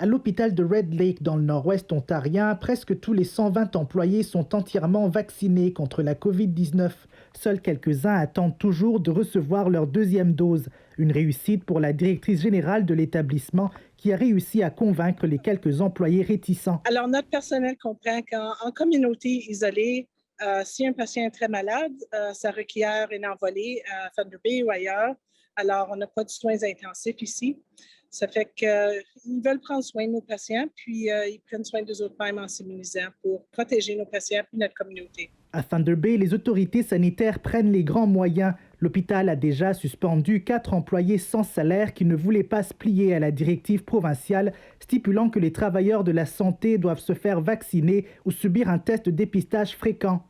À l'hôpital de Red Lake, dans le nord-ouest ontarien, presque tous les 120 employés sont entièrement vaccinés contre la COVID-19. Seuls quelques-uns attendent toujours de recevoir leur deuxième dose. Une réussite pour la directrice générale de l'établissement qui a réussi à convaincre les quelques employés réticents. Alors, notre personnel comprend qu'en communauté isolée, si un patient est très malade, ça requiert une envolée à Thunder Bay ou ailleurs. Alors, on n'a pas de soins intensifs ici. Ça fait qu'ils veulent prendre soin de nos patients, puis ils prennent soin d'eux mêmes en s'immunisant pour protéger nos patients et notre communauté. À Thunder Bay, les autorités sanitaires prennent les grands moyens. L'hôpital a déjà suspendu 4 employés sans salaire qui ne voulaient pas se plier à la directive provinciale stipulant que les travailleurs de la santé doivent se faire vacciner ou subir un test de dépistage fréquent.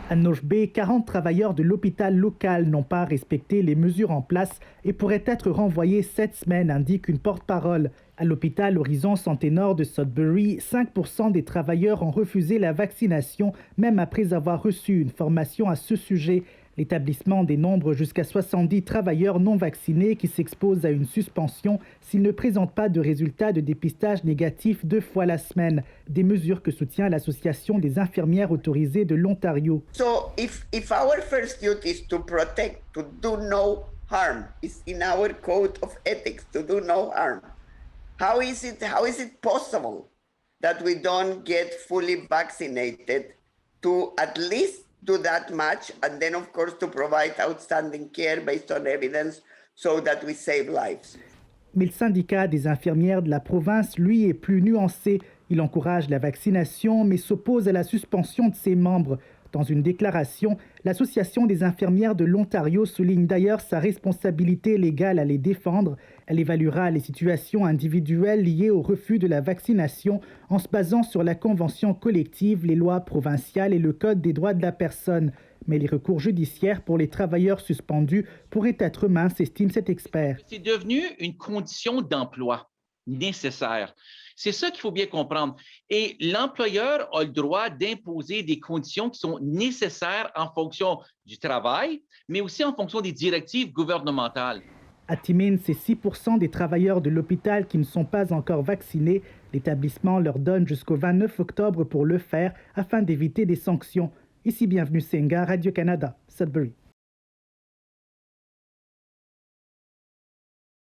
À North Bay, 40 travailleurs de l'hôpital local n'ont pas respecté les mesures en place et pourraient être renvoyés cette semaine, indique une porte-parole. À l'hôpital Horizon Santé Nord de Sudbury, 5% des travailleurs ont refusé la vaccination, même après avoir reçu une formation à ce sujet. L'établissement dénombre jusqu'à 70 travailleurs non vaccinés qui s'exposent à une suspension s'ils ne présentent pas de résultats de dépistage négatifs 2 fois la semaine. Des mesures que soutient l'Association des infirmières autorisées de l'Ontario. So if our first duty is to protect, to do no harm, it's in our code of ethics to do no harm. How is it possible that we don't get fully vaccinated to at least do that much, and then of course to provide outstanding care based on evidence so that we save lives. Mais le syndicat des infirmières de la province, lui, est plus nuancé. Il encourage la vaccination, mais s'oppose à la suspension de ses membres. Dans une déclaration, l'Association des infirmières de l'Ontario souligne d'ailleurs sa responsabilité légale à les défendre. Elle évaluera les situations individuelles liées au refus de la vaccination en se basant sur la convention collective, les lois provinciales et le Code des droits de la personne. Mais les recours judiciaires pour les travailleurs suspendus pourraient être minces, estime cet expert. C'est devenu une condition d'emploi nécessaire. C'est ça qu'il faut bien comprendre. Et l'employeur a le droit d'imposer des conditions qui sont nécessaires en fonction du travail, mais aussi en fonction des directives gouvernementales. À Timmins, c'est 6% des travailleurs de l'hôpital qui ne sont pas encore vaccinés. L'établissement leur donne jusqu'au 29 octobre pour le faire afin d'éviter des sanctions. Ici, bienvenue Senga, Radio-Canada, Sudbury.